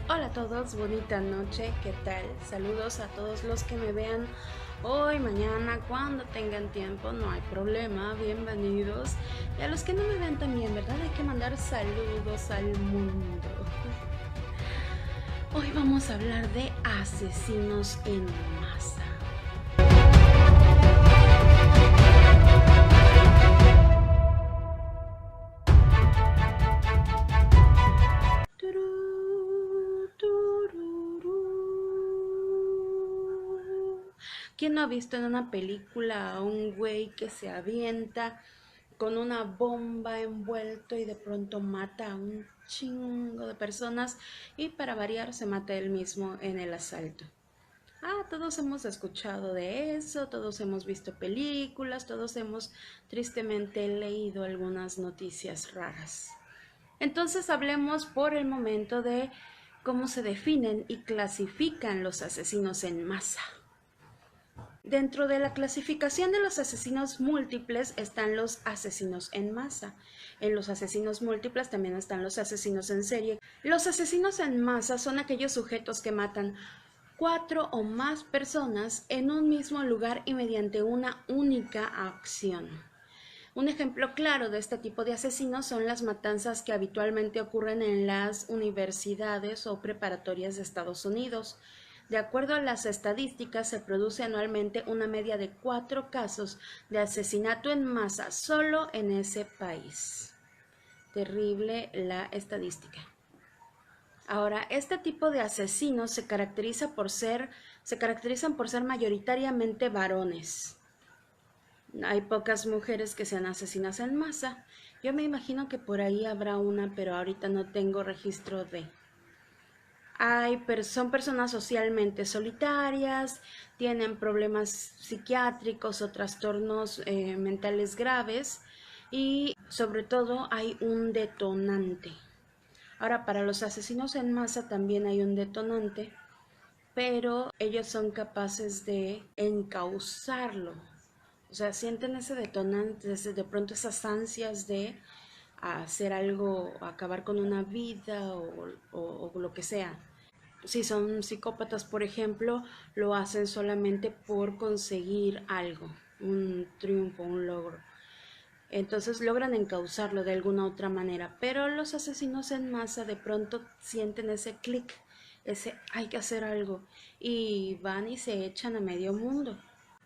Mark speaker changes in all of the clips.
Speaker 1: Hola a todos, bonita noche, ¿qué tal? Saludos a todos los que me vean hoy, mañana, cuando tengan tiempo, no hay problema, bienvenidos. Y a los que no me vean también, ¿verdad? Hay que mandar saludos al mundo. Hoy vamos a hablar de asesinos en masa. ¿Quién no ha visto en una película a un güey que se avienta con una bomba envuelto y de pronto mata a un chingo de personas y para variar se mata él mismo en el asalto? Todos hemos escuchado de eso, todos hemos visto películas, todos hemos tristemente leído algunas noticias raras. Entonces hablemos por el momento de cómo se definen y clasifican los asesinos en masa. Dentro de la clasificación de los asesinos múltiples están los asesinos en masa. En los asesinos múltiples también están los asesinos en serie. Los asesinos en masa son aquellos sujetos que matan 4 o más personas en un mismo lugar y mediante una única acción. Un ejemplo claro de este tipo de asesinos son las matanzas que habitualmente ocurren en las universidades o preparatorias de Estados Unidos. De acuerdo a las estadísticas, se produce anualmente una media de 4 casos de asesinato en masa solo en ese país. Terrible la estadística. Ahora, este tipo de asesinos se caracterizan por ser mayoritariamente varones. Hay pocas mujeres que sean asesinas en masa. Yo me imagino que por ahí habrá una, pero ahorita no tengo registro de. Son personas socialmente solitarias, tienen problemas psiquiátricos o trastornos mentales graves y sobre todo hay un detonante. Ahora, para los asesinos en masa también hay un detonante, pero ellos son capaces de encauzarlo. O sea, sienten ese detonante, de pronto esas ansias de hacer algo, acabar con una vida o lo que sea. Si son psicópatas, por ejemplo, lo hacen solamente por conseguir algo, un triunfo, un logro. Entonces logran encauzarlo de alguna otra manera, pero los asesinos en masa de pronto sienten ese clic, ese hay que hacer algo y van y se echan a medio mundo.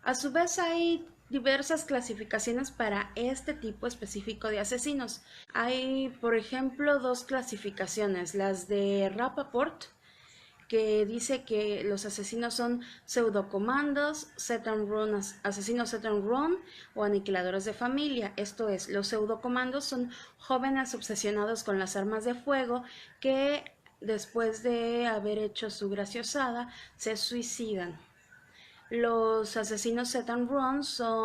Speaker 1: A su vez hay diversas clasificaciones para este tipo específico de asesinos. Hay, por ejemplo, dos clasificaciones, las de Rappaport, que dice que los asesinos son pseudocomandos, set and run, asesinos set and run o aniquiladores de familia. Esto es, los pseudocomandos son jóvenes obsesionados con las armas de fuego que después de haber hecho su graciosada se suicidan. Los asesinos set and run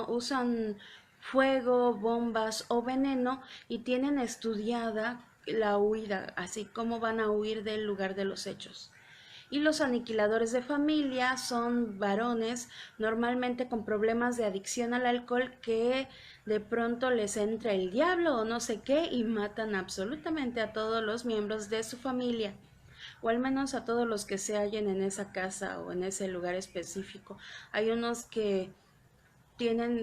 Speaker 1: usan fuego, bombas o veneno y tienen estudiada la huida, así como van a huir del lugar de los hechos. Y los aniquiladores de familia son varones normalmente con problemas de adicción al alcohol que de pronto les entra el diablo o no sé qué y matan absolutamente a todos los miembros de su familia o al menos a todos los que se hallen en esa casa o en ese lugar específico. Hay unos que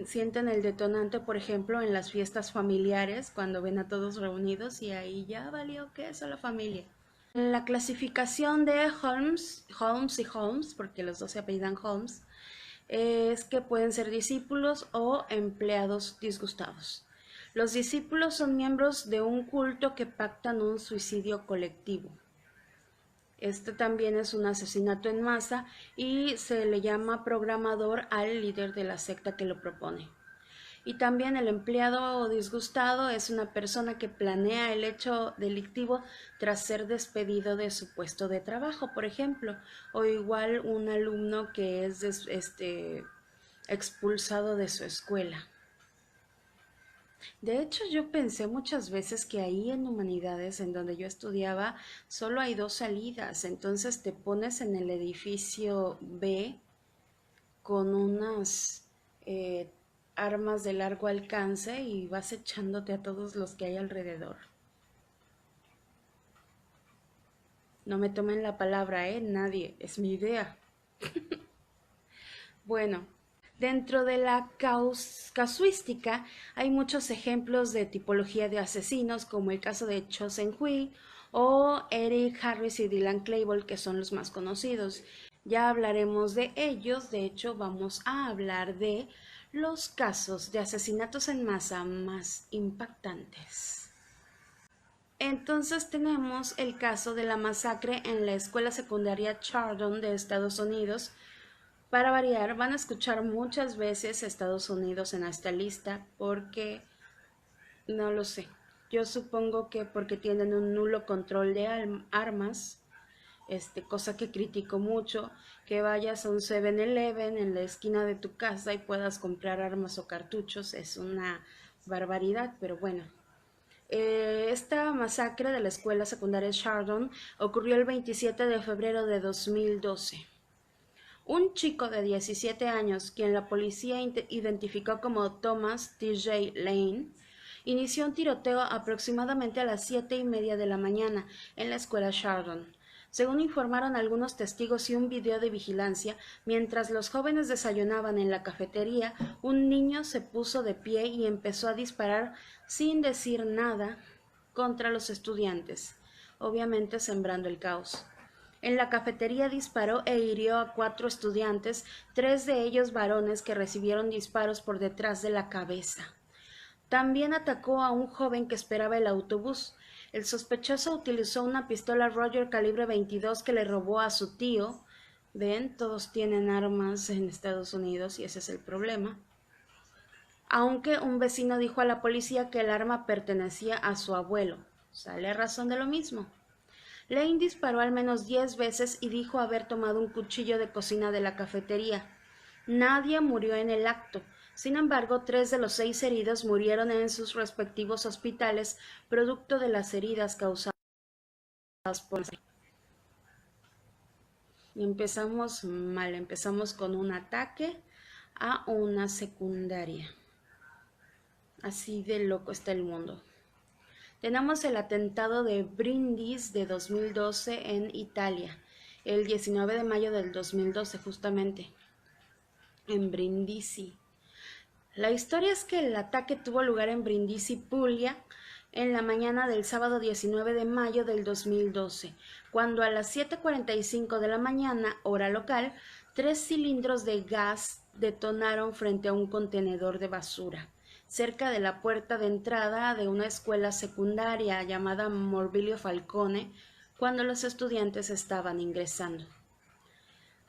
Speaker 1: sienten el detonante, por ejemplo, en las fiestas familiares, cuando ven a todos reunidos y ahí ya valió queso la familia. La clasificación de Holmes y Holmes, porque los dos se apellidan Holmes, es que pueden ser discípulos o empleados disgustados. Los discípulos son miembros de un culto que pactan un suicidio colectivo. Este también es un asesinato en masa y se le llama programador al líder de la secta que lo propone. Y también el empleado disgustado es una persona que planea el hecho delictivo tras ser despedido de su puesto de trabajo, por ejemplo, o igual un alumno que es expulsado de su escuela. De hecho, yo pensé muchas veces que ahí en humanidades, en donde yo estudiaba, solo hay dos salidas. Entonces te pones en el edificio B con unas eh, armas de largo alcance y vas echándote a todos los que hay alrededor. No me tomen la palabra, nadie, es mi idea. Bueno, dentro de la casuística hay muchos ejemplos de tipología de asesinos, como el caso de Cho Seung-hui o Eric Harris y Dylan Klebold, que son los más conocidos. Ya hablaremos de ellos, de hecho vamos a hablar de los casos de asesinatos en masa más impactantes. Entonces tenemos el caso de la masacre en la escuela secundaria Chardon de Estados Unidos. Para variar, van a escuchar muchas veces Estados Unidos en esta lista porque no lo sé. Yo supongo que porque tienen un nulo control de armas, cosa que critico mucho, que vayas a un 7-Eleven en la esquina de tu casa y puedas comprar armas o cartuchos, es una barbaridad, pero bueno. Esta masacre de la escuela secundaria Chardon ocurrió el 27 de febrero de 2012. Un chico de 17 años, quien la policía identificó como Thomas T.J. Lane, inició un tiroteo aproximadamente a las 7:30 de la mañana en la escuela Chardon. Según informaron algunos testigos y un video de vigilancia, mientras los jóvenes desayunaban en la cafetería, un niño se puso de pie y empezó a disparar sin decir nada contra los estudiantes, obviamente sembrando el caos. En la cafetería disparó e hirió a 4 estudiantes, 3 de ellos varones que recibieron disparos por detrás de la cabeza. También atacó a un joven que esperaba el autobús. El sospechoso utilizó una pistola Roger calibre 22 que le robó a su tío. Ven, todos tienen armas en Estados Unidos y ese es el problema. Aunque un vecino dijo a la policía que el arma pertenecía a su abuelo. Sale a razón de lo mismo. Lane disparó al menos 10 veces y dijo haber tomado un cuchillo de cocina de la cafetería. Nadie murió en el acto. Sin embargo, 3 de los 6 heridos murieron en sus respectivos hospitales, producto de las heridas causadas por... Y empezamos mal, empezamos con un ataque a una secundaria. Así de loco está el mundo. Tenemos el atentado de Brindisi de 2012 en Italia, el 19 de mayo del 2012 justamente, en Brindisi. La historia es que el ataque tuvo lugar en Brindisi, Puglia, en la mañana del sábado 19 de mayo del 2012, cuando a las 7:45 de la mañana, hora local, 3 cilindros de gas detonaron frente a un contenedor de basura, cerca de la puerta de entrada de una escuela secundaria llamada Morbillo Falcone, cuando los estudiantes estaban ingresando.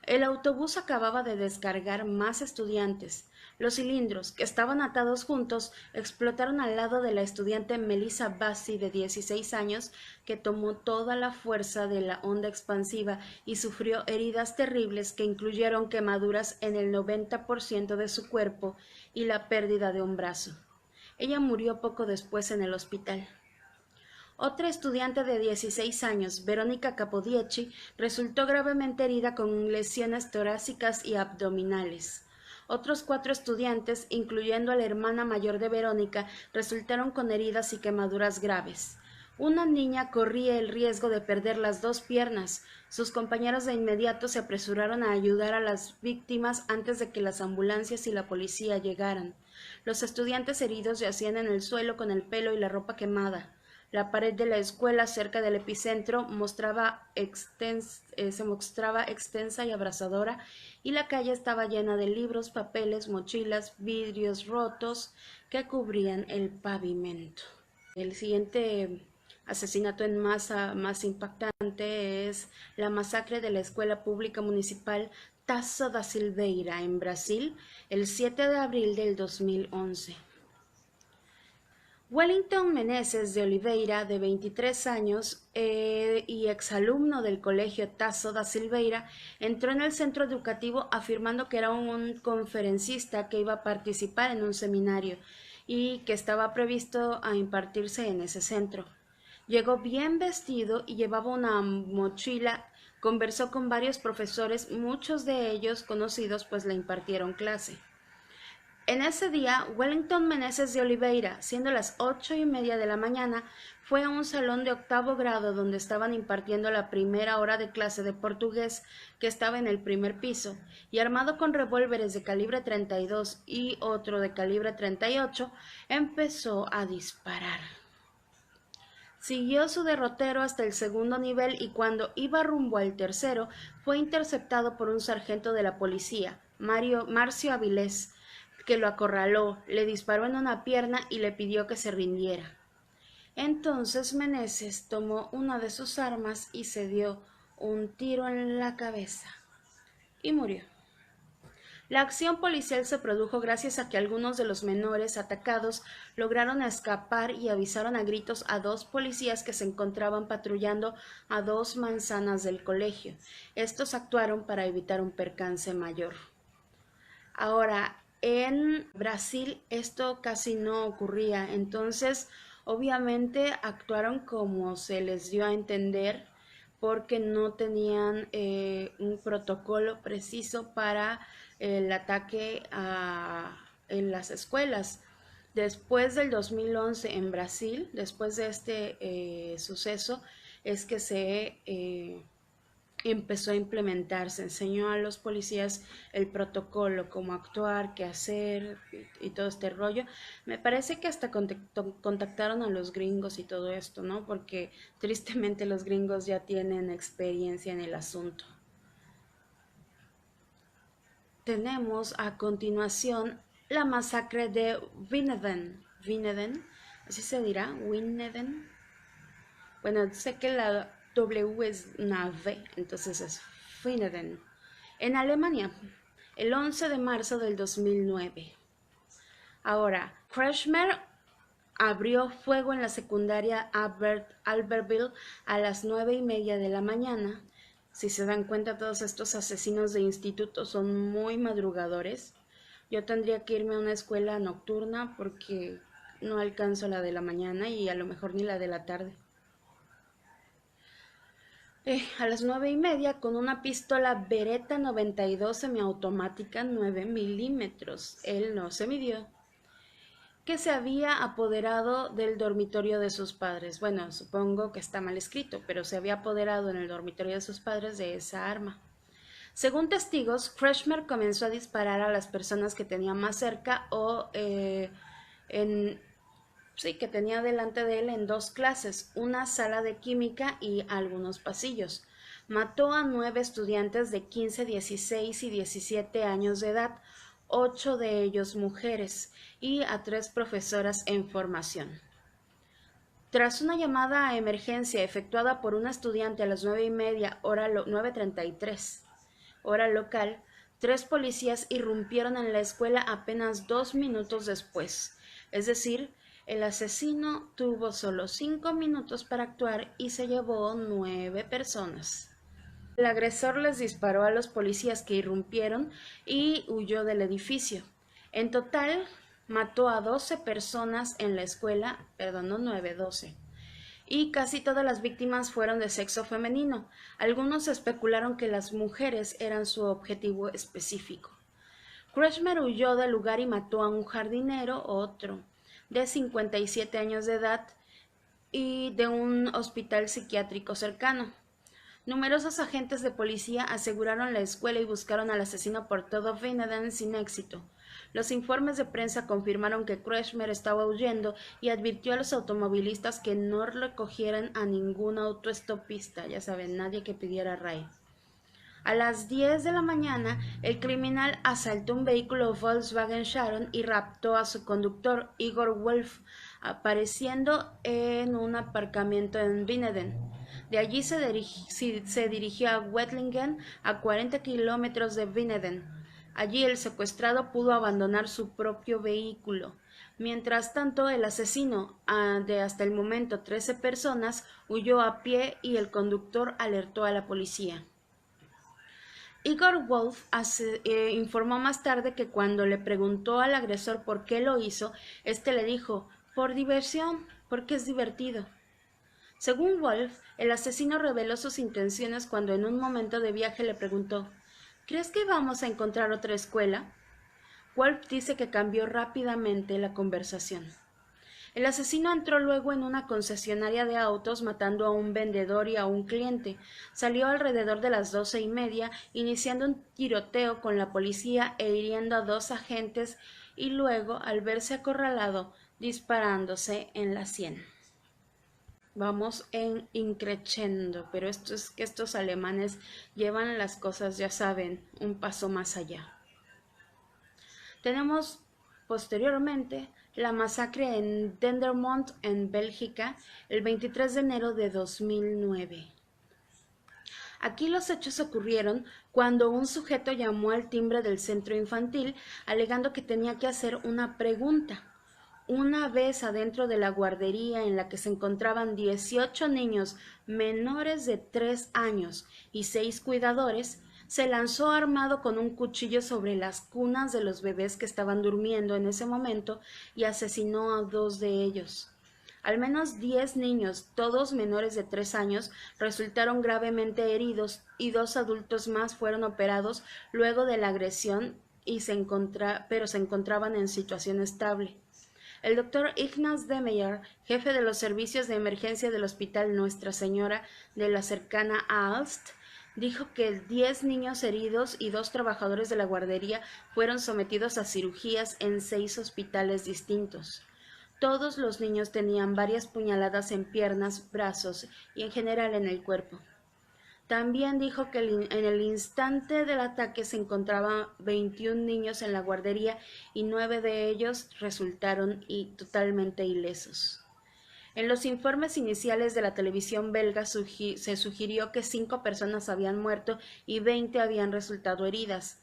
Speaker 1: El autobús acababa de descargar más estudiantes. Los cilindros, que estaban atados juntos, explotaron al lado de la estudiante Melissa Bassi, de 16 años, que tomó toda la fuerza de la onda expansiva y sufrió heridas terribles que incluyeron quemaduras en el 90% de su cuerpo y la pérdida de un brazo. Ella murió poco después en el hospital. Otra estudiante de 16 años, Verónica Capodieci, resultó gravemente herida con lesiones torácicas y abdominales. Otros 4 estudiantes, incluyendo a la hermana mayor de Verónica, resultaron con heridas y quemaduras graves. Una niña corría el riesgo de perder las 2 piernas. Sus compañeros de inmediato se apresuraron a ayudar a las víctimas antes de que las ambulancias y la policía llegaran. Los estudiantes heridos yacían en el suelo con el pelo y la ropa quemada. La pared de la escuela cerca del epicentro se mostraba extensa y abrasadora, y la calle estaba llena de libros, papeles, mochilas, vidrios rotos que cubrían el pavimento. El siguiente asesinato en masa más impactante es la masacre de la escuela pública municipal Tasso da Silveira en Brasil el 7 de abril del 2011. Wellington Meneses de Oliveira, de 23 años y exalumno del colegio Tasso da Silveira, entró en el centro educativo afirmando que era un conferencista que iba a participar en un seminario y que estaba previsto a impartirse en ese centro. Llegó bien vestido y llevaba una mochila. Conversó con varios profesores, muchos de ellos conocidos pues le impartieron clase. En ese día, Wellington Meneses de Oliveira, siendo las 8:30 de la mañana, fue a un salón de octavo grado donde estaban impartiendo la primera hora de clase de portugués, que estaba en el primer piso, y armado con revólveres de calibre 32 y otro de calibre 38, empezó a disparar. Siguió su derrotero hasta el segundo nivel y cuando iba rumbo al tercero, fue interceptado por un sargento de la policía, Marcio Avilés, que lo acorraló, le disparó en una pierna y le pidió que se rindiera. Entonces Meneses tomó una de sus armas y se dio un tiro en la cabeza y murió. La acción policial se produjo gracias a que algunos de los menores atacados lograron escapar y avisaron a gritos a 2 policías que se encontraban patrullando a 2 manzanas del colegio. Estos actuaron para evitar un percance mayor. Ahora, en Brasil esto casi no ocurría, entonces obviamente actuaron como se les dio a entender porque no tenían un protocolo preciso para el ataque en las escuelas. Después del 2011 en Brasil, después de este suceso, es que se empezó a implementar, se enseñó a los policías el protocolo, cómo actuar, qué hacer y todo este rollo. Me parece que hasta contactaron a los gringos y todo esto, ¿no? Porque tristemente los gringos ya tienen experiencia en el asunto. Tenemos a continuación la masacre de Winneden. Winneden, así se dirá, Winneden. Bueno, sé que la W es una V, entonces es Winneden. En Alemania, el 11 de marzo del 2009. Ahora, Kretschmer abrió fuego en la secundaria Albertville a las 9:30 de la mañana. Si se dan cuenta, todos estos asesinos de instituto son muy madrugadores. Yo tendría que irme a una escuela nocturna porque no alcanzo la de la mañana y a lo mejor ni la de la tarde. A las 9:30 con una pistola Beretta 92 semiautomática 9 milímetros. Él no se midió. Que se había apoderado del dormitorio de sus padres. Bueno, supongo que está mal escrito, pero se había apoderado en el dormitorio de sus padres de esa arma. Según testigos, Kretschmer comenzó a disparar a las personas que tenía más cerca o que tenía delante de él en 2 clases, una sala de química y algunos pasillos. Mató a 9 estudiantes de 15, 16 y 17 años de edad, 8 de ellos mujeres, y a 3 profesoras en formación. Tras una llamada a emergencia efectuada por una estudiante a las 9:30, 9:33, hora local, 3 policías irrumpieron en la escuela apenas 2 minutos después, es decir, el asesino tuvo solo 5 minutos para actuar y se llevó 9 personas. El agresor les disparó a los policías que irrumpieron y huyó del edificio. En total, mató a 12 personas en la escuela, no 9, 12. Y casi todas las víctimas fueron de sexo femenino. Algunos especularon que las mujeres eran su objetivo específico. Kretschmer huyó del lugar y mató a un jardinero, otro, de 57 años de edad y de un hospital psiquiátrico cercano. Numerosos agentes de policía aseguraron la escuela y buscaron al asesino por todo Winneden sin éxito. Los informes de prensa confirmaron que Kretschmer estaba huyendo y advirtió a los automovilistas que no recogieran a ningún autoestopista, ya saben, nadie que pidiera ray. A las 10 de la mañana, el criminal asaltó un vehículo Volkswagen Sharon y raptó a su conductor, Igor Wolf, apareciendo en un aparcamiento en Winneden. De allí se dirigió a Wettlingen, a 40 kilómetros de Winneden. Allí el secuestrado pudo abandonar su propio vehículo. Mientras tanto, el asesino, de hasta el momento 13 personas, huyó a pie y el conductor alertó a la policía. Igor Wolf informó más tarde que cuando le preguntó al agresor por qué lo hizo, este le dijo, por diversión, porque es divertido. Según Wolf, el asesino reveló sus intenciones cuando en un momento de viaje le preguntó, ¿crees que vamos a encontrar otra escuela? Wolf dice que cambió rápidamente la conversación. El asesino entró luego en una concesionaria de autos matando a un vendedor y a un cliente. Salió alrededor de las 12:30, iniciando un tiroteo con la policía e hiriendo a 2 agentes y luego, al verse acorralado, disparándose en la sien. Vamos en increchendo, pero esto es que estos alemanes llevan las cosas, ya saben, un paso más allá. Tenemos posteriormente la masacre en Dendermonde, en Bélgica, el 23 de enero de 2009. Aquí los hechos ocurrieron cuando un sujeto llamó al timbre del centro infantil alegando que tenía que hacer una pregunta. Una vez adentro de la guardería en la que se encontraban 18 niños menores de 3 años y 6 cuidadores, se lanzó armado con un cuchillo sobre las cunas de los bebés que estaban durmiendo en ese momento y asesinó a 2 de ellos. Al menos 10 niños, todos menores de 3 años, resultaron gravemente heridos y 2 adultos más fueron operados luego de la agresión pero se encontraban en situación estable. El doctor Ignaz Demeyer, jefe de los servicios de emergencia del Hospital Nuestra Señora de la cercana Aalst, dijo que 10 niños heridos y 2 trabajadores de la guardería fueron sometidos a cirugías en 6 hospitales distintos. Todos los niños tenían varias puñaladas en piernas, brazos y en general en el cuerpo. También dijo que en el instante del ataque se encontraban 21 niños en la guardería y 9 de ellos resultaron totalmente ilesos. En los informes iniciales de la televisión belga se sugirió que 5 personas habían muerto y 20 habían resultado heridas,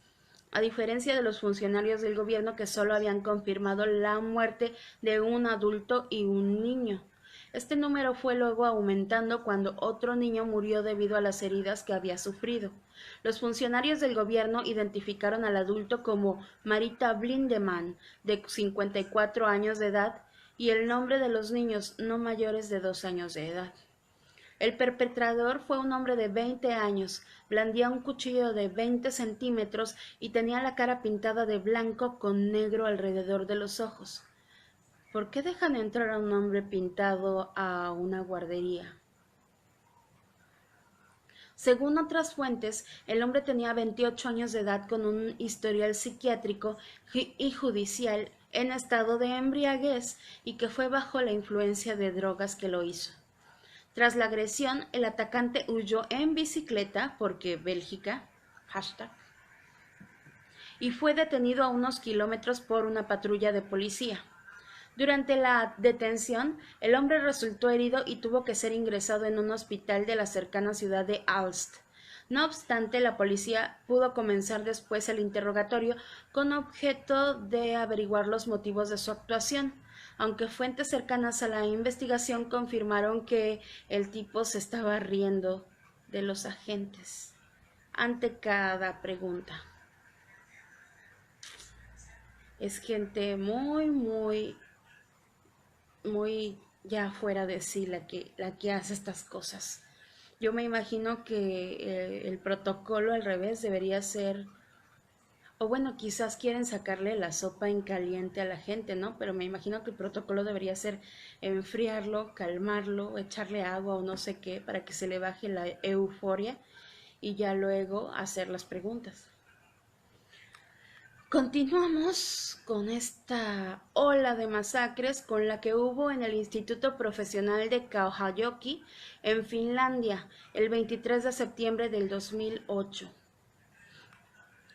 Speaker 1: a diferencia de los funcionarios del gobierno que solo habían confirmado la muerte de un adulto y un niño. Este número fue luego aumentando cuando otro niño murió debido a las heridas que había sufrido. Los funcionarios del gobierno identificaron al adulto como Marita Blindemann, de 54 años de edad, y el nombre de los niños no mayores de 2 años de edad. El perpetrador fue un hombre de 20 años, blandía un cuchillo de 20 centímetros y tenía la cara pintada de blanco con negro alrededor de los ojos. ¿Por qué dejan entrar a un hombre pintado a una guardería? Según otras fuentes, el hombre tenía 28 años de edad con un historial psiquiátrico y judicial en estado de embriaguez y que fue bajo la influencia de drogas que lo hizo. Tras la agresión, el atacante huyó en bicicleta, porque Bélgica, hashtag, y fue detenido a unos kilómetros por una patrulla de policía. Durante la detención, el hombre resultó herido y tuvo que ser ingresado en un hospital de la cercana ciudad de Aalst. No obstante, la policía pudo comenzar después el interrogatorio con objeto de averiguar los motivos de su actuación, aunque fuentes cercanas a la investigación confirmaron que el tipo se estaba riendo de los agentes ante cada pregunta. Es gente muy ya fuera de sí la que hace estas cosas. Yo me imagino que el protocolo al revés debería ser, o bueno, quizás quieren sacarle la sopa en caliente a la gente, ¿no? Pero me imagino que el protocolo debería ser enfriarlo, calmarlo, echarle agua o no sé qué para que se le baje la euforia y ya luego hacer las preguntas. Continuamos con esta ola de masacres con la que hubo en el Instituto Profesional de Kauhajoki en Finlandia el 23 de septiembre del 2008.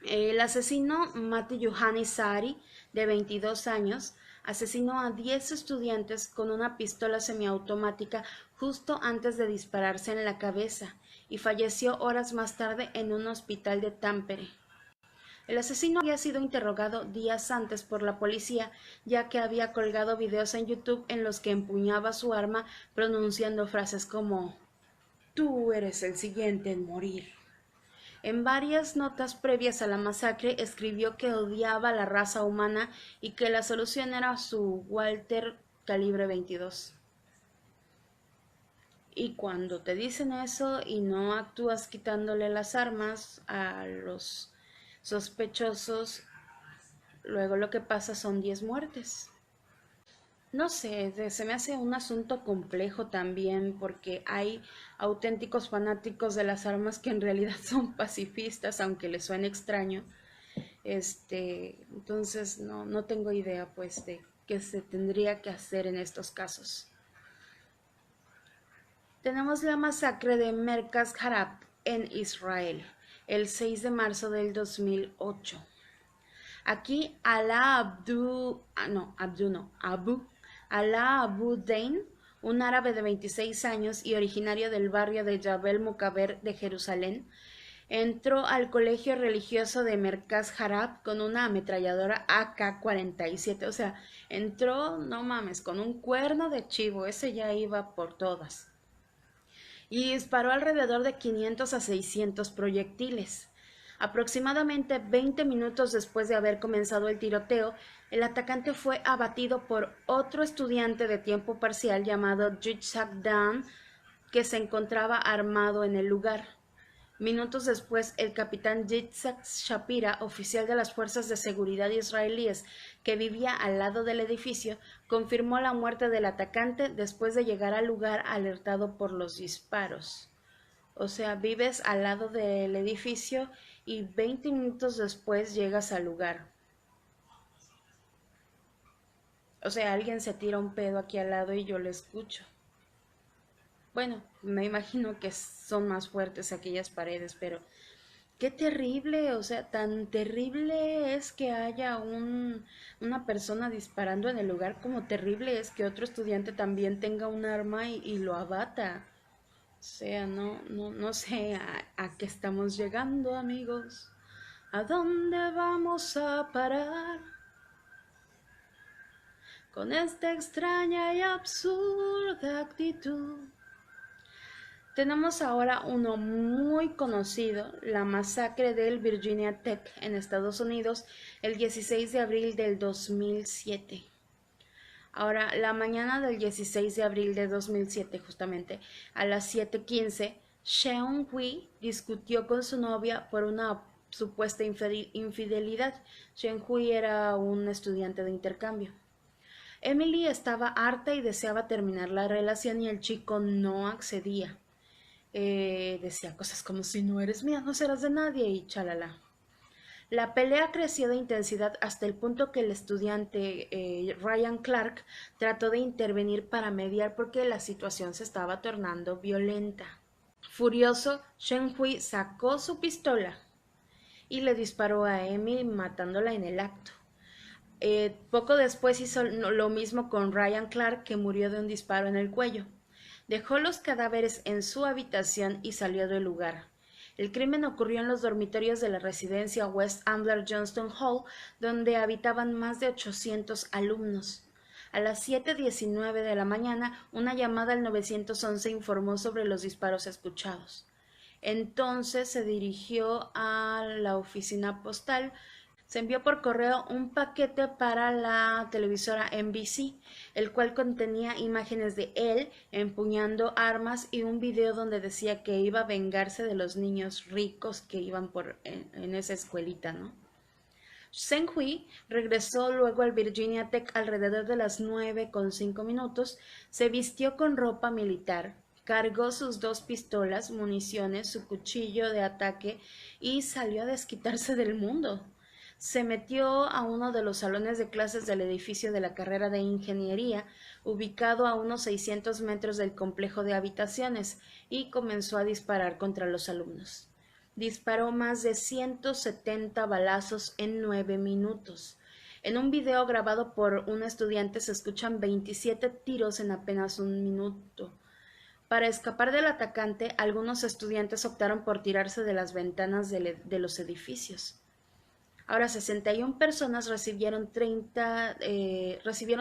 Speaker 1: El asesino Matti Juhani Saari, de 22 años, asesinó a 10 estudiantes con una pistola semiautomática justo antes de dispararse en la cabeza y falleció horas más tarde en un hospital de Tampere. El asesino había sido interrogado días antes por la policía, ya que había colgado videos en YouTube en los que empuñaba su arma pronunciando frases como «Tú eres el siguiente en morir». En varias notas previas a la masacre escribió que odiaba a la raza humana y que la solución era su Walter calibre 22. Y cuando te dicen eso y no actúas quitándole las armas a los sospechosos, luego lo que pasa son 10 muertes. No sé, se me hace un asunto complejo también porque hay auténticos fanáticos de las armas que en realidad son pacifistas, aunque les suene extraño. Entonces no tengo idea pues de qué se tendría que hacer en estos casos. Tenemos la masacre de Merkaz Harab en Israel, el 6 de marzo del 2008. Aquí Alaa Abu Dain, un árabe de 26 años y originario del barrio de Jabal Mukaber de Jerusalén, entró al colegio religioso de Merkaz Harab con una ametralladora AK-47. O sea, entró, no mames, con un cuerno de chivo, ese ya iba por todas. Y disparó alrededor de 500 a 600 proyectiles. Aproximadamente 20 minutos después de haber comenzado el tiroteo, el atacante fue abatido por otro estudiante de tiempo parcial llamado Yitzhak Dan, que se encontraba armado en el lugar. Minutos después, el capitán Yitzhak Shapira, oficial de las fuerzas de seguridad israelíes que vivía al lado del edificio, confirmó la muerte del atacante después de llegar al lugar alertado por los disparos. O sea, vives al lado del edificio y 20 minutos después llegas al lugar. O sea, alguien se tira un pedo aquí al lado y yo lo escucho. Bueno, me imagino que son más fuertes aquellas paredes, pero qué terrible, o sea, tan terrible es que haya una persona disparando en el lugar como terrible es que otro estudiante también tenga un arma y lo abata. O sea, no sé a qué estamos llegando, amigos. ¿A dónde vamos a parar? Con esta extraña y absurda actitud. Tenemos ahora uno muy conocido, la masacre del Virginia Tech en Estados Unidos, el 16 de abril del 2007. Ahora, la mañana del 16 de abril de 2007, justamente, a las 7:15, Seung Hui discutió con su novia por una supuesta infidelidad. Seung Hui era un estudiante de intercambio. Emily estaba harta y deseaba terminar la relación y el chico no accedía. Decía cosas como si no eres mía, no serás de nadie y chalala. La pelea creció de intensidad hasta el punto que el estudiante Ryan Clark trató de intervenir para mediar porque la situación se estaba tornando violenta. Furioso, Shen Hui sacó su pistola y le disparó a Emily matándola en el acto. Poco después hizo lo mismo con Ryan Clark, que murió de un disparo en el cuello. Dejó los cadáveres en su habitación y salió del lugar. El crimen ocurrió en los dormitorios de la residencia West Ambler Johnston Hall, donde habitaban más de 800 alumnos. A las 7:19 de la mañana, una llamada al 911 informó sobre los disparos escuchados. Entonces se dirigió a la oficina postal. Se envió por correo un paquete para la televisora NBC, el cual contenía imágenes de él empuñando armas y un video donde decía que iba a vengarse de los niños ricos que iban en esa escuelita, ¿no? Seng Hui regresó luego al Virginia Tech alrededor de las 9:05, se vistió con ropa militar, cargó sus 2 pistolas, municiones, su cuchillo de ataque y salió a desquitarse del mundo. Se metió a uno de los salones de clases del edificio de la carrera de ingeniería, ubicado a unos 600 metros del complejo de habitaciones, y comenzó a disparar contra los alumnos. Disparó más de 170 balazos en 9 minutos. En un video grabado por un estudiante se escuchan 27 tiros en apenas un minuto. Para escapar del atacante, algunos estudiantes optaron por tirarse de las ventanas de los edificios. Ahora 61 personas recibieron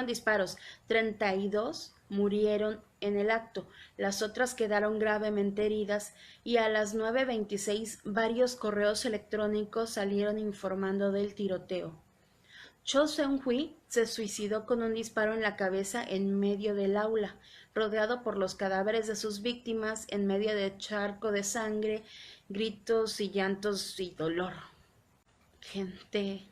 Speaker 1: disparos, 32 murieron en el acto, las otras quedaron gravemente heridas y a las 9:26 varios correos electrónicos salieron informando del tiroteo. Cho Seung-hui se suicidó con un disparo en la cabeza en medio del aula, rodeado por los cadáveres de sus víctimas en medio de charco de sangre, gritos y llantos y dolor. Gente,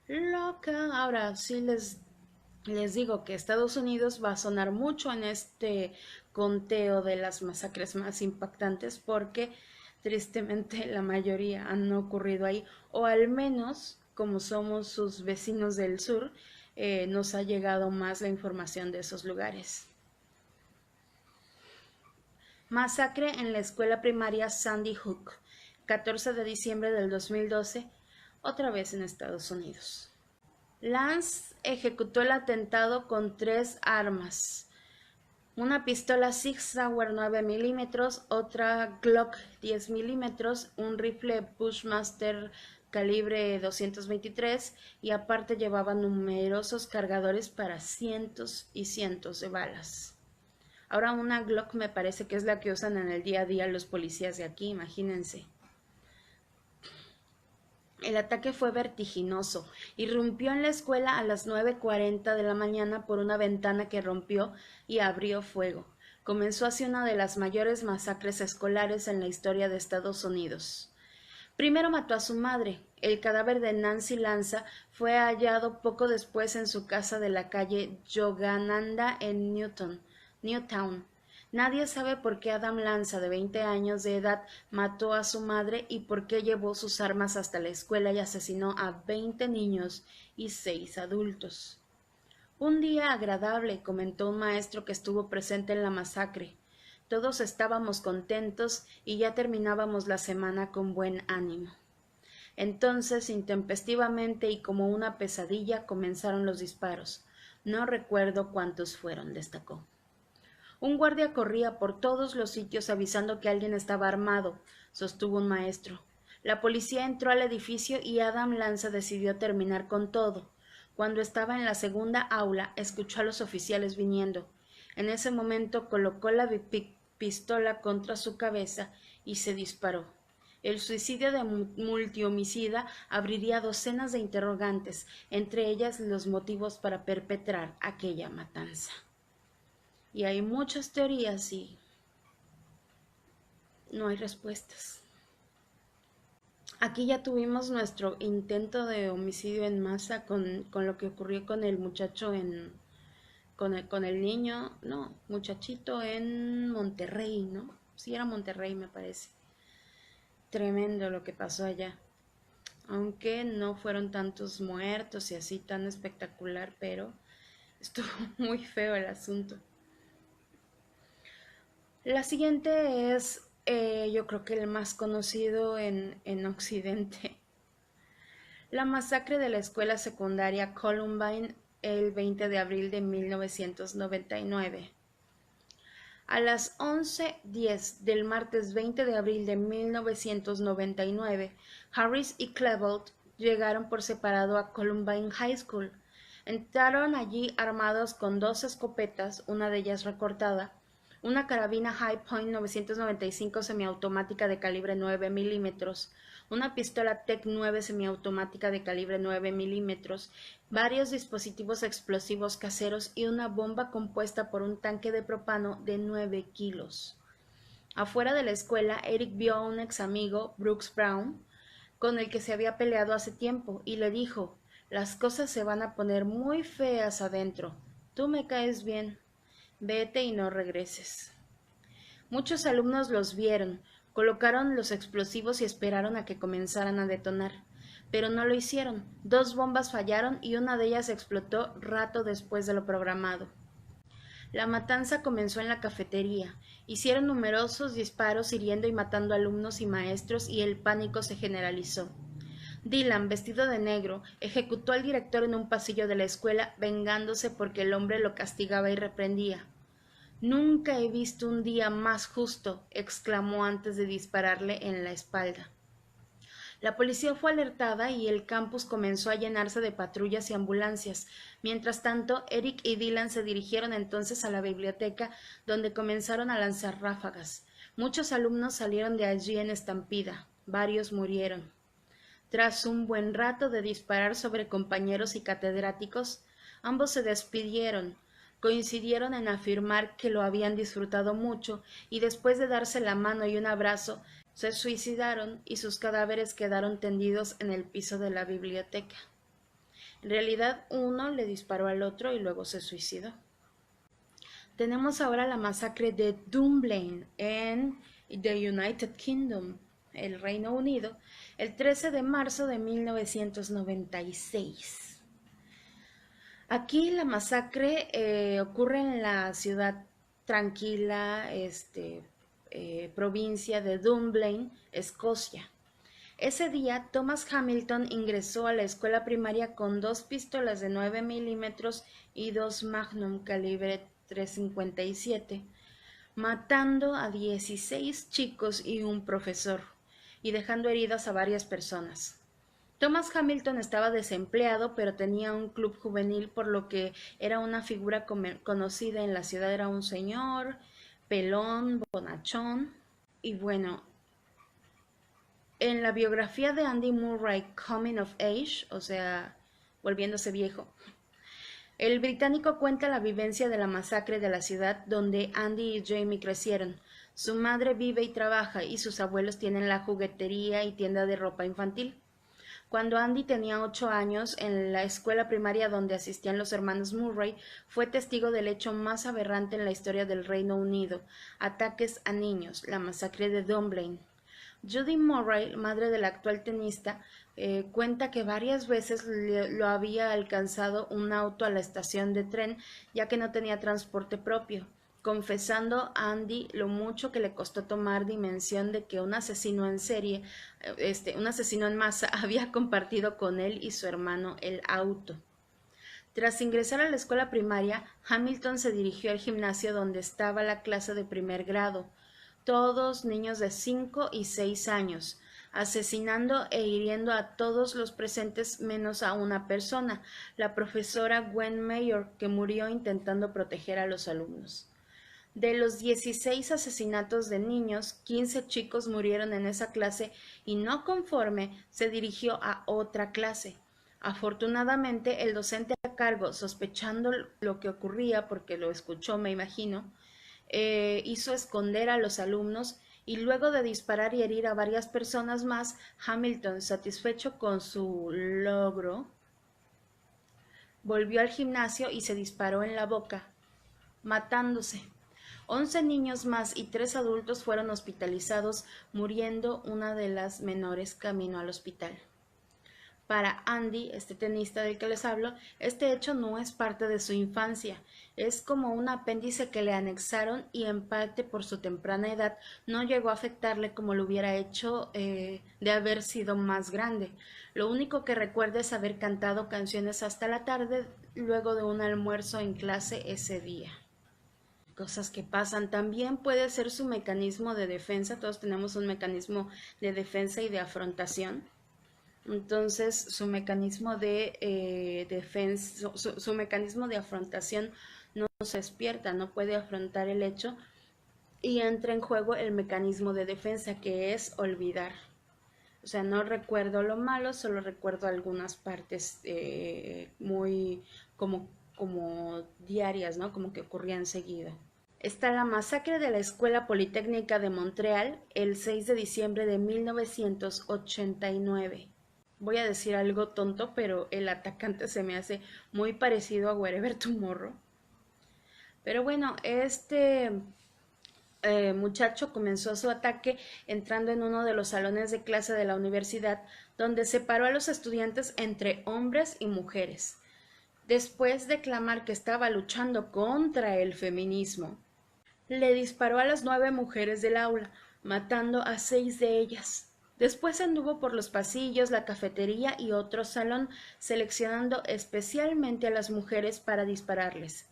Speaker 1: loca. Ahora sí les digo que Estados Unidos va a sonar mucho en este conteo de las masacres más impactantes porque tristemente la mayoría han ocurrido ahí, o al menos como somos sus vecinos del sur, nos ha llegado más la información de esos lugares. Masacre en la escuela primaria Sandy Hook, 14 de diciembre del 2012, otra vez en Estados Unidos. Lance ejecutó el atentado con 3 armas: una pistola Sig Sauer 9 milímetros, otra Glock 10 milímetros, un rifle Bushmaster calibre 223 y aparte llevaba numerosos cargadores para cientos y cientos de balas. Ahora una Glock me parece que es la que usan en el día a día los policías de aquí, imagínense. El ataque fue vertiginoso. Irrumpió en la escuela a las 9:40 de la mañana por una ventana que rompió y abrió fuego. Comenzó así una de las mayores masacres escolares en la historia de Estados Unidos. Primero mató a su madre. El cadáver de Nancy Lanza fue hallado poco después en su casa de la calle Yogananda en Newtown. Nadie sabe por qué Adam Lanza, de 20 años de edad, mató a su madre y por qué llevó sus armas hasta la escuela y asesinó a 20 niños y 6 adultos. Un día agradable, comentó un maestro que estuvo presente en la masacre. Todos estábamos contentos y ya terminábamos la semana con buen ánimo. Entonces, intempestivamente y como una pesadilla, comenzaron los disparos. No recuerdo cuántos fueron, destacó. Un guardia corría por todos los sitios avisando que alguien estaba armado, sostuvo un maestro. La policía entró al edificio y Adam Lanza decidió terminar con todo. Cuando estaba en la segunda aula, escuchó a los oficiales viniendo. En ese momento colocó la pistola contra su cabeza y se disparó. El suicidio de multihomicida abriría docenas de interrogantes, entre ellas los motivos para perpetrar aquella matanza. Y hay muchas teorías y no hay respuestas. Aquí ya tuvimos nuestro intento de homicidio en masa con lo que ocurrió con el muchacho con el niño, no, muchachito en Monterrey, ¿no? Sí, era Monterrey, me parece. Tremendo lo que pasó allá. Aunque no fueron tantos muertos y así tan espectacular, pero estuvo muy feo el asunto. La siguiente es, yo creo que el más conocido en Occidente. La masacre de la escuela secundaria Columbine el 20 de abril de 1999. A las 11:10 del martes 20 de abril de 1999, Harris y Klebold llegaron por separado a Columbine High School. Entraron allí armados con 2 escopetas, una de ellas recortada, una carabina Hi-Point 995 semiautomática de calibre 9 milímetros, una pistola Tec 9 semiautomática de calibre 9 milímetros, varios dispositivos explosivos caseros y una bomba compuesta por un tanque de propano de 9 kilos. Afuera de la escuela, Eric vio a un ex amigo, Brooks Brown, con el que se había peleado hace tiempo, y le dijo: «Las cosas se van a poner muy feas adentro. Tú me caes bien. Vete y no regreses». Muchos alumnos los vieron, colocaron los explosivos y esperaron a que comenzaran a detonar. Pero no lo hicieron. 2 bombas fallaron y una de ellas explotó rato después de lo programado. La matanza comenzó en la cafetería. Hicieron numerosos disparos hiriendo y matando alumnos y maestros y el pánico se generalizó. Dylan, vestido de negro, ejecutó al director en un pasillo de la escuela, vengándose porque el hombre lo castigaba y reprendía. «Nunca he visto un día más justo», exclamó antes de dispararle en la espalda. La policía fue alertada y el campus comenzó a llenarse de patrullas y ambulancias. Mientras tanto, Eric y Dylan se dirigieron entonces a la biblioteca, donde comenzaron a lanzar ráfagas. Muchos alumnos salieron de allí en estampida. Varios murieron. Tras un buen rato de disparar sobre compañeros y catedráticos, ambos se despidieron. Coincidieron en afirmar que lo habían disfrutado mucho y después de darse la mano y un abrazo, se suicidaron y sus cadáveres quedaron tendidos en el piso de la biblioteca. En realidad uno le disparó al otro y luego se suicidó. Tenemos ahora la masacre de Dunblane en the United Kingdom, el Reino Unido, el 13 de marzo de 1996. Aquí la masacre ocurre en la ciudad tranquila, provincia de Dunblane, Escocia. Ese día, Thomas Hamilton ingresó a la escuela primaria con 2 pistolas de 9 milímetros y 2 Magnum calibre 357, matando a 16 chicos y un profesor, y dejando heridas a varias personas. Thomas Hamilton estaba desempleado, pero tenía un club juvenil, por lo que era una figura conocida en la ciudad. Era un señor, pelón, bonachón, y bueno, en la biografía de Andy Murray, Coming of Age, o sea, volviéndose viejo, el británico cuenta la vivencia de la masacre de la ciudad donde Andy y Jamie crecieron. Su madre vive y trabaja y sus abuelos tienen la juguetería y tienda de ropa infantil. Cuando Andy tenía 8 años, en la escuela primaria donde asistían los hermanos Murray, fue testigo del hecho más aberrante en la historia del Reino Unido: ataques a niños, la masacre de Dunblane. Judy Murray, madre del actual tenista, cuenta que varias veces lo había alcanzado un auto a la estación de tren, ya que no tenía transporte propio, confesando a Andy lo mucho que le costó tomar dimensión de que un asesino en serie, un asesino en masa, había compartido con él y su hermano el auto. Tras ingresar a la escuela primaria, Hamilton se dirigió al gimnasio donde estaba la clase de primer grado, todos niños de 5 y 6 años, asesinando e hiriendo a todos los presentes menos a una persona, la profesora Gwen Mayor, que murió intentando proteger a los alumnos. De los 16 asesinatos de niños, 15 chicos murieron en esa clase y, no conforme, se dirigió a otra clase. Afortunadamente, el docente a cargo, sospechando lo que ocurría, porque lo escuchó, me imagino, hizo esconder a los alumnos, y luego de disparar y herir a varias personas más, Hamilton, satisfecho con su logro, volvió al gimnasio y se disparó en la boca, matándose. 11 niños más y 3 adultos fueron hospitalizados, muriendo una de las menores camino al hospital. Para Andy, este tenista del que les hablo, este hecho no es parte de su infancia, es como un apéndice que le anexaron, y en parte por su temprana edad no llegó a afectarle como lo hubiera hecho de haber sido más grande. Lo único que recuerda es haber cantado canciones hasta la tarde luego de un almuerzo en clase ese día. Cosas que pasan. También puede ser su mecanismo de defensa. Todos tenemos un mecanismo de defensa y de afrontación. Entonces, su mecanismo de defensa, su mecanismo de afrontación no se despierta, no puede afrontar el hecho, y entra en juego el mecanismo de defensa, que es olvidar. O sea, no recuerdo lo malo, solo recuerdo algunas partes muy como diarias, ¿no? Como que ocurrían seguido. Está la masacre de la Escuela Politécnica de Montreal el 6 de diciembre de 1989. Voy a decir algo tonto, pero el atacante se me hace muy parecido a Wherever Tomorrow. Pero bueno, este muchacho comenzó su ataque entrando en uno de los salones de clase de la universidad, donde separó a los estudiantes entre hombres y mujeres. Después de clamar que estaba luchando contra el feminismo, le disparó a las 9 mujeres del aula, matando a 6 de ellas. Después anduvo por los pasillos, la cafetería y otro salón, seleccionando especialmente a las mujeres para dispararles.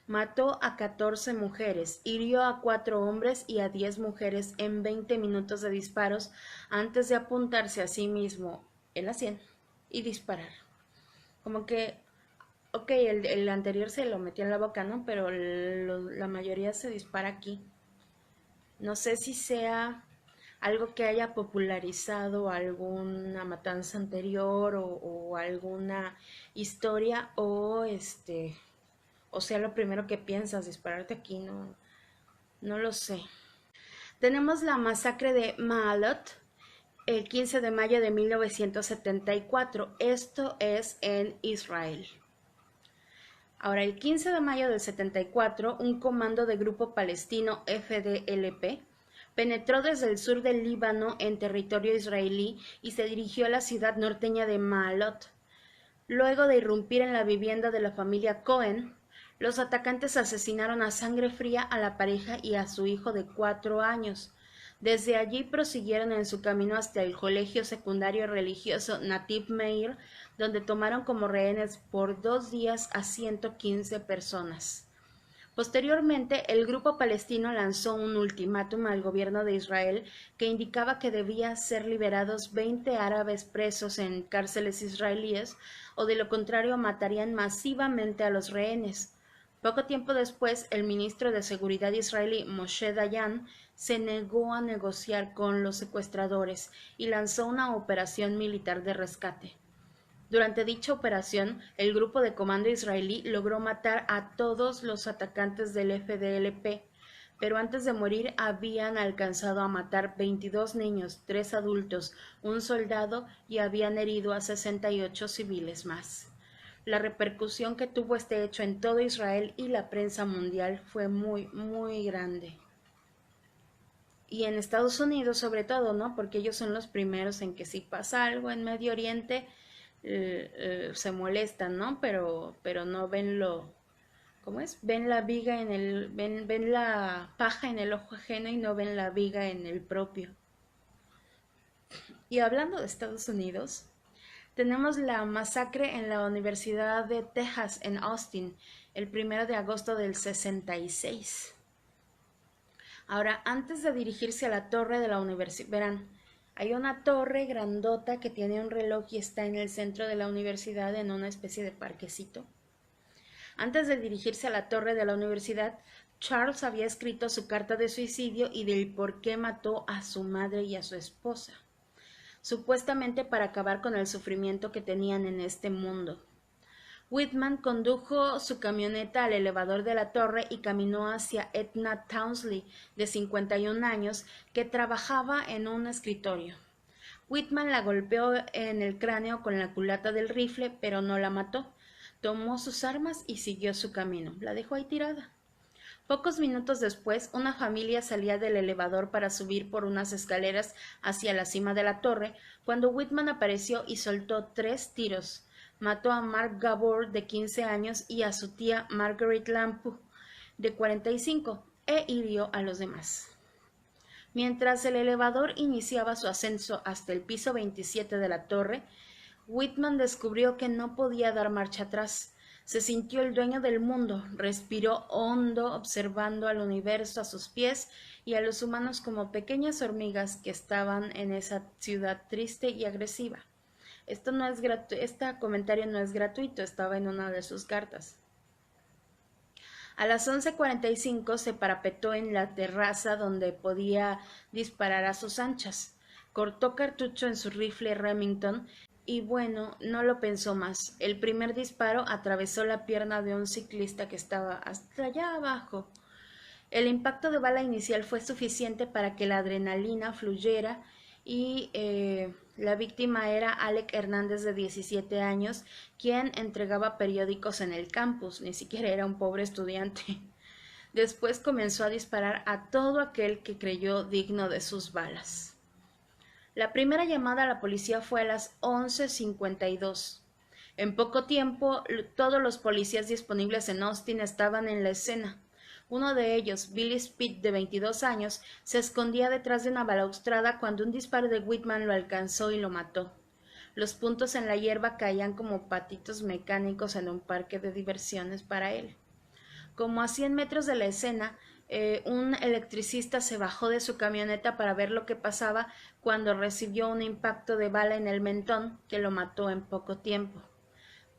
Speaker 1: Mató a 14 mujeres, hirió a 4 hombres y a 10 mujeres en 20 minutos de disparos, antes de apuntarse a sí mismo en la sien y disparar. Como que, ok, el anterior se lo metió en la boca, ¿no? Pero la mayoría se dispara aquí. No sé si sea algo que haya popularizado alguna matanza anterior, o alguna historia, o sea lo primero que piensas, dispararte aquí, no lo sé. Tenemos la masacre de Maalot el 15 de mayo de 1974. Esto es en Israel. Ahora, el 15 de mayo del 74, un comando del grupo palestino FDLP penetró desde el sur del Líbano en territorio israelí y se dirigió a la ciudad norteña de Maalot. Luego de irrumpir en la vivienda de la familia Cohen, los atacantes asesinaron a sangre fría a la pareja y a su hijo de 4 años. Desde allí prosiguieron en su camino hasta el colegio secundario religioso Nativ Meir, donde tomaron como rehenes por 2 días a 115 personas. Posteriormente, el grupo palestino lanzó un ultimátum al gobierno de Israel que indicaba que debían ser liberados 20 árabes presos en cárceles israelíes o de lo contrario matarían masivamente a los rehenes. Poco tiempo después, el ministro de Seguridad israelí Moshe Dayan se negó a negociar con los secuestradores y lanzó una operación militar de rescate. Durante dicha operación, el grupo de comando israelí logró matar a todos los atacantes del FDLP, pero antes de morir habían alcanzado a matar 22 niños, 3 adultos, un soldado y habían herido a 68 civiles más. La repercusión que tuvo este hecho en todo Israel y la prensa mundial fue muy, muy grande. Y en Estados Unidos sobre todo, ¿no? Porque ellos son los primeros en que si pasa algo en Medio Oriente, se molestan, ¿no? Pero no ven ¿cómo es? Ven la viga ven la paja en el ojo ajeno y no ven la viga en el propio. Y hablando de Estados Unidos, tenemos la masacre en la Universidad de Texas en Austin, el 1 de agosto del 66. Ahora, antes de dirigirse a la torre de la universidad, verán, hay una torre grandota que tiene un reloj y está en el centro de la universidad en una especie de parquecito. Antes de dirigirse a la torre de la universidad, Charles había escrito su carta de suicidio y del por qué mató a su madre y a su esposa, supuestamente para acabar con el sufrimiento que tenían en este mundo. Whitman condujo su camioneta al elevador de la torre y caminó hacia Edna Townsley, de 51 años, que trabajaba en un escritorio. Whitman la golpeó en el cráneo con la culata del rifle, pero no la mató. Tomó sus armas y siguió su camino. La dejó ahí tirada. Pocos minutos después, una familia salía del elevador para subir por unas escaleras hacia la cima de la torre, cuando Whitman apareció y soltó 3 tiros. Mató a Mark Gabor, de 15 años, y a su tía Margaret Lampu, de 45, e hirió a los demás. Mientras el elevador iniciaba su ascenso hasta el piso 27 de la torre, Whitman descubrió que no podía dar marcha atrás. Se sintió el dueño del mundo, respiró hondo, observando al universo a sus pies y a los humanos como pequeñas hormigas que estaban en esa ciudad triste y agresiva. Este comentario no es gratuito, estaba en una de sus cartas. A las 11:45 se parapetó en la terraza donde podía disparar a sus anchas. Cortó cartucho en su rifle Remington y bueno, no lo pensó más. El primer disparo atravesó la pierna de un ciclista que estaba hasta allá abajo. El impacto de bala inicial fue suficiente para que la adrenalina fluyera y la víctima era Alec Hernández, de 17 años, quien entregaba periódicos en el campus, ni siquiera era un pobre estudiante. Después comenzó a disparar a todo aquel que creyó digno de sus balas. La primera llamada a la policía fue a las 11:52. En poco tiempo, todos los policías disponibles en Austin estaban en la escena. Uno de ellos, Billy Speed, de 22 años, se escondía detrás de una balaustrada cuando un disparo de Whitman lo alcanzó y lo mató. Los puntos en la hierba caían como patitos mecánicos en un parque de diversiones para él. Como a 100 metros de la escena, un electricista se bajó de su camioneta para ver lo que pasaba cuando recibió un impacto de bala en el mentón que lo mató en poco tiempo.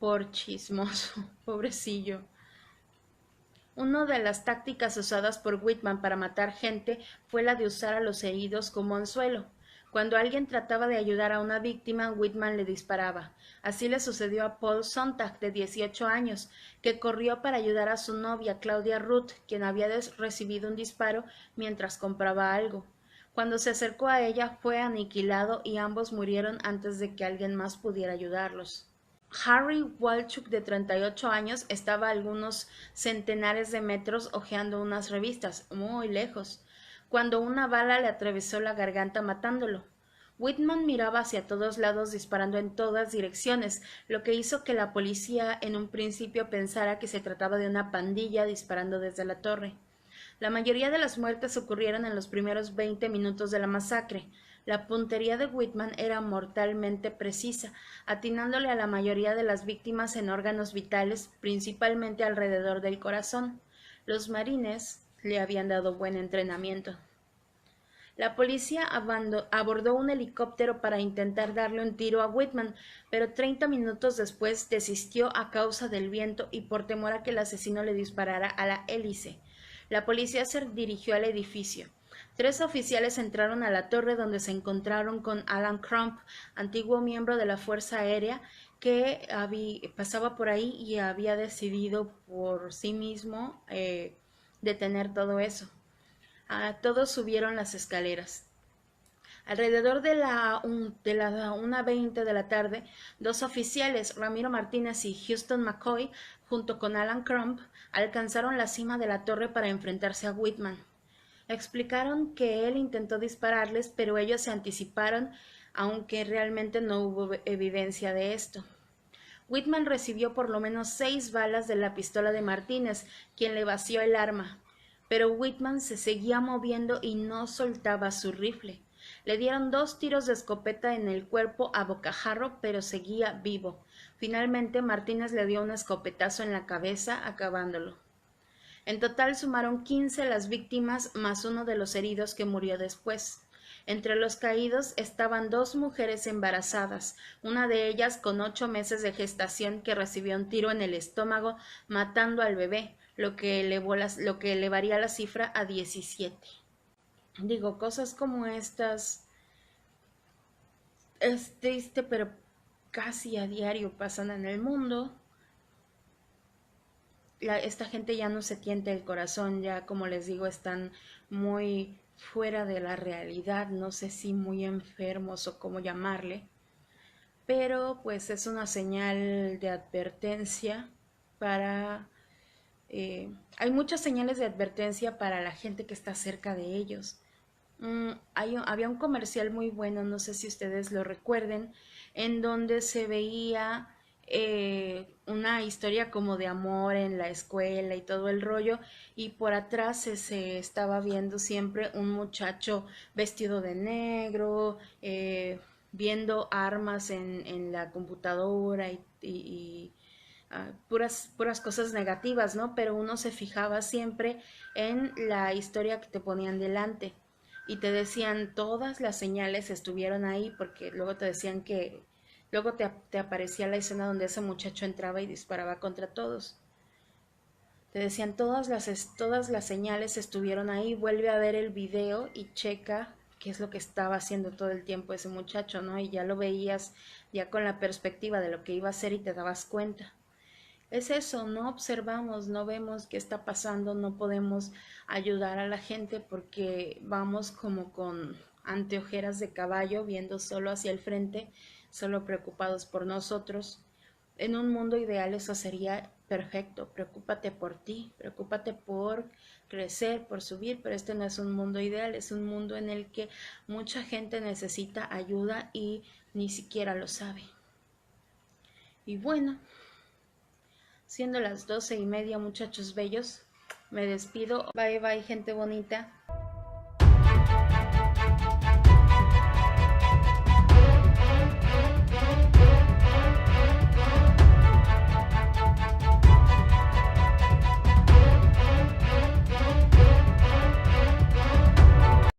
Speaker 1: Por chismoso, pobrecillo. Una de las tácticas usadas por Whitman para matar gente fue la de usar a los heridos como anzuelo. Cuando alguien trataba de ayudar a una víctima, Whitman le disparaba. Así le sucedió a Paul Sontag, de 18 años, que corrió para ayudar a su novia, Claudia Ruth, quien había recibido un disparo mientras compraba algo. Cuando se acercó a ella fue aniquilado y ambos murieron antes de que alguien más pudiera ayudarlos. Harry Walchuk, de 38 años, estaba a algunos centenares de metros hojeando unas revistas, muy lejos, cuando una bala le atravesó la garganta matándolo. Whitman miraba hacia todos lados disparando en todas direcciones, lo que hizo que la policía en un principio pensara que se trataba de una pandilla disparando desde la torre. La mayoría de las muertes ocurrieron en los primeros 20 minutos de la masacre. La puntería de Whitman era mortalmente precisa, atinándole a la mayoría de las víctimas en órganos vitales, principalmente alrededor del corazón. Los marines le habían dado buen entrenamiento. La policía abordó un helicóptero para intentar darle un tiro a Whitman, pero 30 minutos después desistió a causa del viento y por temor a que el asesino le disparara a la hélice. La policía se dirigió al edificio. 3 oficiales entraron a la torre donde se encontraron con Alan Crump, antiguo miembro de la Fuerza Aérea, que pasaba por ahí y había decidido por sí mismo detener todo eso. Todos subieron las escaleras. Alrededor de la 1:20 de la tarde, 2 oficiales, Ramiro Martínez y Houston McCoy, junto con Alan Crump, alcanzaron la cima de la torre para enfrentarse a Whitman. Explicaron que él intentó dispararles, pero ellos se anticiparon, aunque realmente no hubo evidencia de esto. Whitman recibió por lo menos 6 balas de la pistola de Martínez, quien le vació el arma. Pero Whitman se seguía moviendo y no soltaba su rifle. Le dieron 2 tiros de escopeta en el cuerpo a bocajarro, pero seguía vivo. Finalmente Martínez le dio un escopetazo en la cabeza, acabándolo. En total sumaron 15 las víctimas más uno de los heridos que murió después. Entre los caídos estaban 2 mujeres embarazadas, una de ellas con 8 meses de gestación que recibió un tiro en el estómago matando al bebé, lo que elevaría la cifra a 17. Digo, cosas como estas es triste, pero casi a diario pasan en el mundo. Esta gente ya no se tiente el corazón, ya como les digo, están muy fuera de la realidad, no sé si muy enfermos o cómo llamarle, pero pues es una señal de advertencia para... hay muchas señales de advertencia para la gente que está cerca de ellos. Había un comercial muy bueno, no sé si ustedes lo recuerden, en donde se veía una historia como de amor en la escuela y todo el rollo, y por atrás se estaba viendo siempre un muchacho vestido de negro, viendo armas en la computadora y puras cosas negativas, ¿no? Pero uno se fijaba siempre en la historia que te ponían delante y te decían todas las señales estuvieron ahí, porque luego te decían que luego te aparecía la escena donde ese muchacho entraba y disparaba contra todos. Te decían todas las señales estuvieron ahí, vuelve a ver el video y checa qué es lo que estaba haciendo todo el tiempo ese muchacho, ¿no? Y ya lo veías ya con la perspectiva de lo que iba a hacer y te dabas cuenta. Es eso, no observamos, no vemos qué está pasando, no podemos ayudar a la gente porque vamos como con anteojeras de caballo, viendo solo hacia el frente, solo preocupados por nosotros. En un mundo ideal eso sería perfecto, preocúpate por ti, preocúpate por crecer, por subir, pero este no es un mundo ideal, es un mundo en el que mucha gente necesita ayuda y ni siquiera lo sabe. Y bueno, siendo las 12:30, muchachos bellos, me despido. Bye bye, gente bonita.